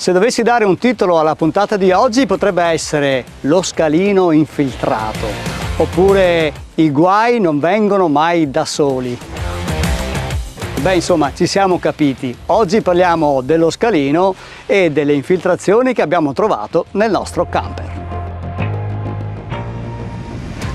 Se dovessi dare un titolo alla puntata di oggi potrebbe essere Lo scalino infiltrato, oppure I guai non vengono mai da soli. Beh, insomma, ci siamo capiti. Oggi parliamo dello scalino e delle infiltrazioni che abbiamo trovato nel nostro camper.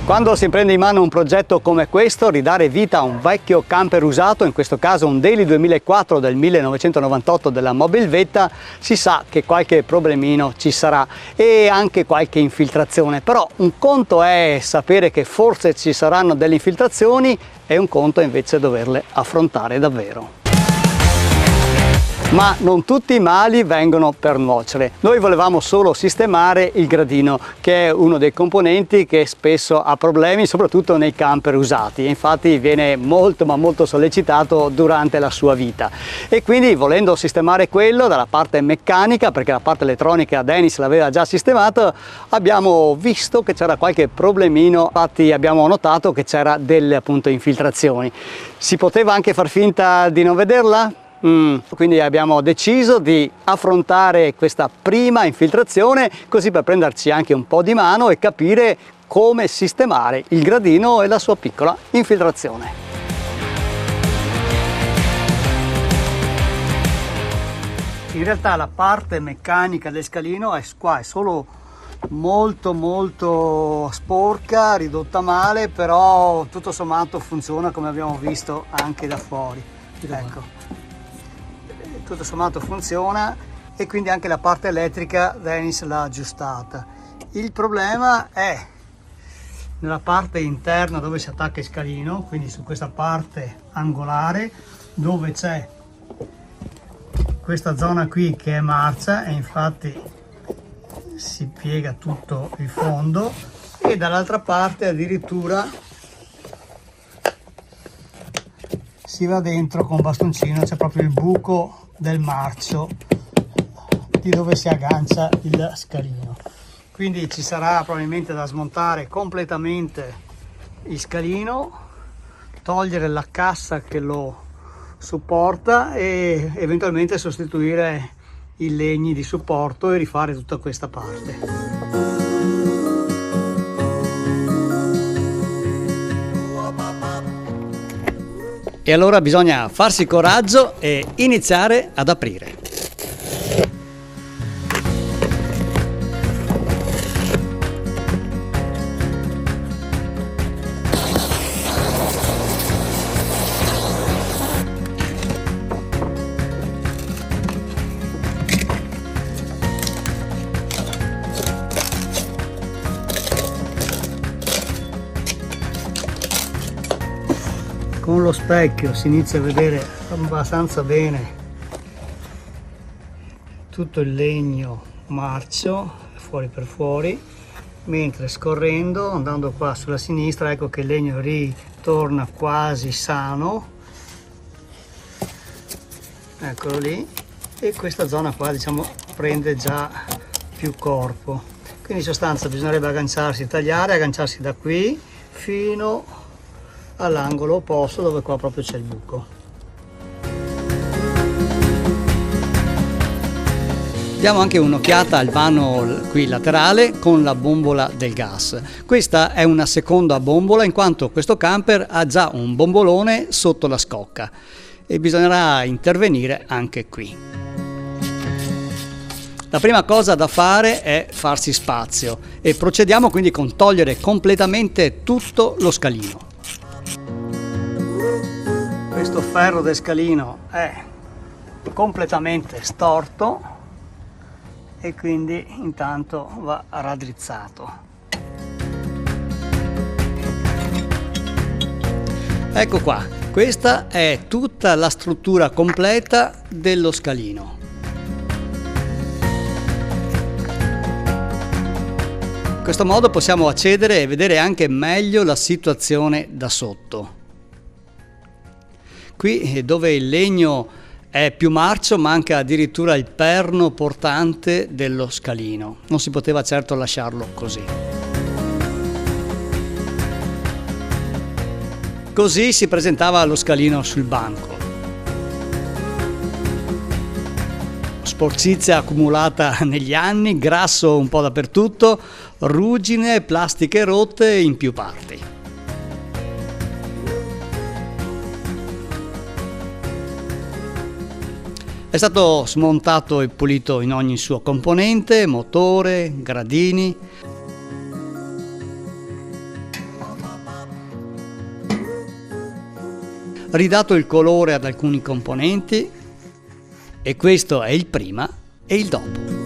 Quando si prende in mano un progetto come questo, ridare vita a un vecchio camper usato, in questo caso un Daily 2004 del 1998 della Mobilvetta, si sa che qualche problemino ci sarà e anche qualche infiltrazione. Però un conto è sapere che forse ci saranno delle infiltrazioni e un conto è invece doverle affrontare davvero. Ma non tutti i mali vengono per nuocere. Noi volevamo solo sistemare il gradino, che è uno dei componenti che spesso ha problemi, soprattutto nei camper usati. Infatti viene molto ma molto sollecitato durante la sua vita. E quindi, volendo sistemare quello dalla parte meccanica, perché la parte elettronica Dennis l'aveva già sistemato, abbiamo visto che c'era qualche problemino. Infatti abbiamo notato che c'era delle appunto infiltrazioni. Si poteva anche far finta di non vederla? Quindi abbiamo deciso di affrontare questa prima infiltrazione così per prenderci anche un po' di mano e capire come sistemare il gradino e la sua piccola infiltrazione. In realtà la parte meccanica del scalino è qua, è solo molto sporca, ridotta male, però tutto sommato funziona come abbiamo visto anche da fuori. Ecco. Tutto sommato funziona e quindi anche la parte elettrica Dennis l'ha aggiustata. Il problema è nella parte interna dove si attacca il scalino, quindi su questa parte angolare dove c'è questa zona qui che è marcia e infatti si piega tutto il fondo, e dall'altra parte addirittura si va dentro con bastoncino, c'è proprio il buco del marcio di dove si aggancia il scalino. Quindi ci sarà probabilmente da smontare completamente il scalino, togliere la cassa che lo supporta e eventualmente sostituire i legni di supporto e rifare tutta questa parte. E allora bisogna farsi coraggio e iniziare ad aprire. Con lo specchio si inizia a vedere abbastanza bene tutto il legno marcio fuori per fuori, mentre scorrendo, andando qua sulla sinistra, ecco che il legno ritorna quasi sano, eccolo lì, e questa zona qua diciamo prende già più corpo. Quindi in sostanza bisognerebbe agganciarsi, tagliare, agganciarsi da qui fino all'angolo opposto dove qua proprio c'è il buco. Diamo anche un'occhiata al vano qui laterale con la bombola del gas. Questa è una seconda bombola in quanto questo camper ha già un bombolone sotto la scocca e bisognerà intervenire anche qui. La prima cosa da fare è farsi spazio e procediamo quindi con togliere completamente tutto lo scalino. Questo ferro del scalino è completamente storto e quindi intanto va raddrizzato. Ecco qua, questa è tutta la struttura completa dello scalino. In questo modo possiamo accedere e vedere anche meglio la situazione da sotto. Qui dove il legno è più marcio manca addirittura il perno portante dello scalino. Non si poteva certo lasciarlo così. Così si presentava lo scalino sul banco. sporcizia accumulata negli anni, grasso un po' dappertutto, ruggine, plastiche rotte in più parti. È stato smontato e pulito in ogni suo componente, motore, gradini. Ridato il colore ad alcuni componenti, e questo è il prima e il dopo.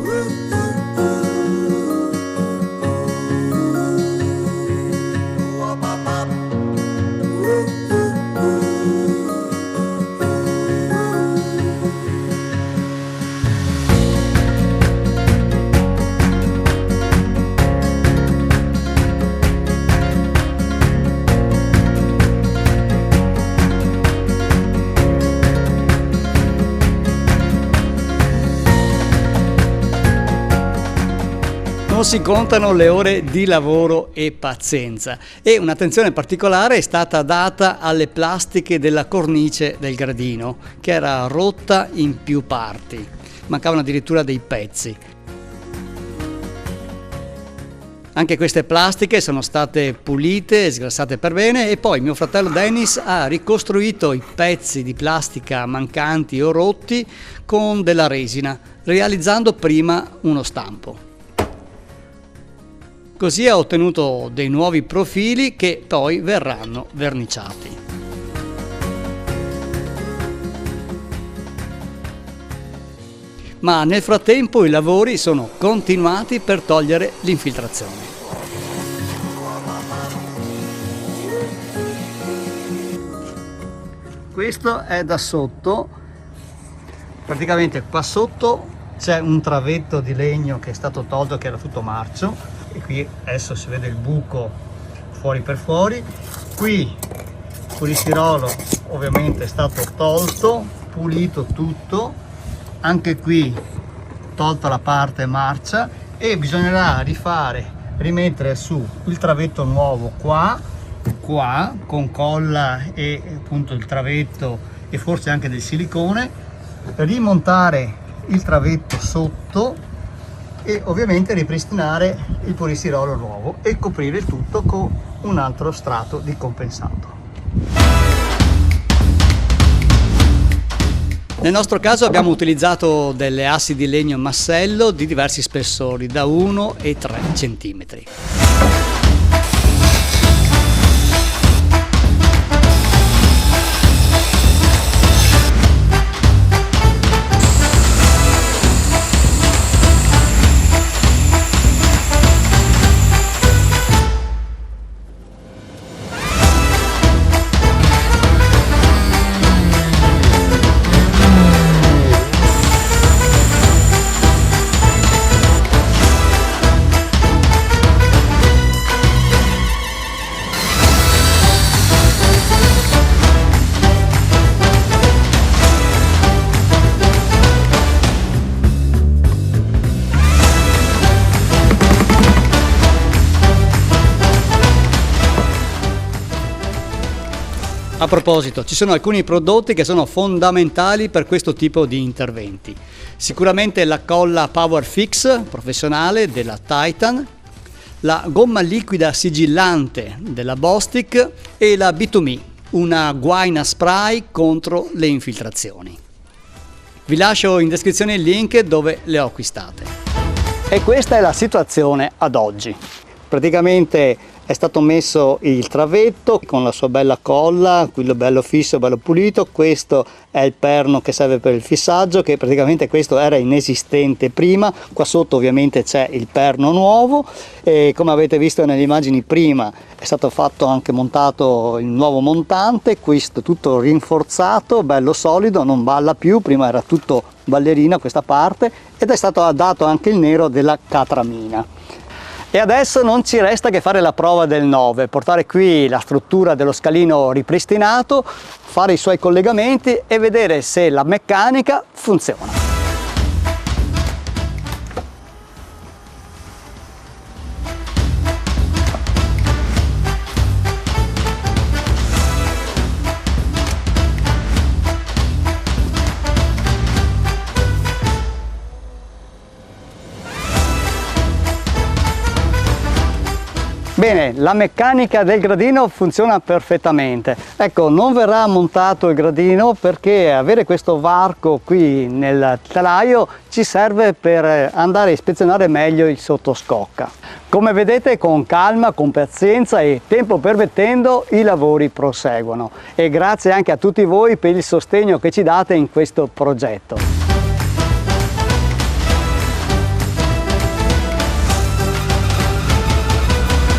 Non si contano le ore di lavoro e pazienza, e un'attenzione particolare è stata data alle plastiche della cornice del gradino, che era rotta in più parti, mancavano addirittura dei pezzi. Anche queste plastiche sono state pulite e sgrassate per bene, e poi mio fratello Dennis ha ricostruito i pezzi di plastica mancanti o rotti con della resina, realizzando prima uno stampo. Così ha ottenuto dei nuovi profili che poi verranno verniciati. Ma nel frattempo i lavori sono continuati per togliere l'infiltrazione. Questo è da sotto, praticamente qua sotto c'è un travetto di legno che è stato tolto, che era tutto marcio, e qui adesso si vede il buco fuori per fuori. Qui il polistirolo ovviamente è stato tolto, pulito tutto, anche qui tolta la parte marcia, e bisognerà rimettere su il travetto nuovo qua con colla e appunto il travetto e forse anche del silicone, rimontare il travetto sotto e ovviamente ripristinare il polistirolo nuovo e coprire il tutto con un altro strato di compensato. Nel nostro caso abbiamo utilizzato delle assi di legno massello di diversi spessori, da 1 e 3 cm. A proposito, ci sono alcuni prodotti che sono fondamentali per questo tipo di interventi. Sicuramente la colla Power Fix professionale della Titan, la gomma liquida sigillante della Bostik e la B2Me, una guaina spray contro le infiltrazioni. Vi lascio in descrizione il link dove le ho acquistate. E questa è la situazione ad oggi. Praticamente è stato messo il travetto con la sua bella colla, quello bello fisso, bello pulito. Questo è il perno che serve per il fissaggio, che praticamente questo era inesistente prima. Qua sotto ovviamente c'è il perno nuovo e come avete visto nelle immagini prima è stato fatto anche montato il nuovo montante, questo tutto rinforzato, bello solido, non balla più, prima era tutto ballerina questa parte, ed è stato dato anche il nero della catramina. E adesso non ci resta che fare la prova del 9, portare qui la struttura dello scalino ripristinato, fare i suoi collegamenti e vedere se la meccanica funziona. Bene, la meccanica del gradino funziona perfettamente. Ecco, non verrà montato il gradino perché avere questo varco qui nel telaio ci serve per andare a ispezionare meglio il sottoscocca. Come vedete, con calma, con pazienza e tempo permettendo, i lavori proseguono. E grazie anche a tutti voi per il sostegno che ci date in questo progetto.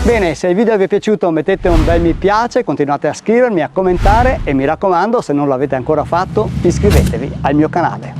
Bene, se il video vi è piaciuto mettete un bel mi piace, continuate a scrivermi, a commentare e mi raccomando, se non l'avete ancora fatto, iscrivetevi al mio canale.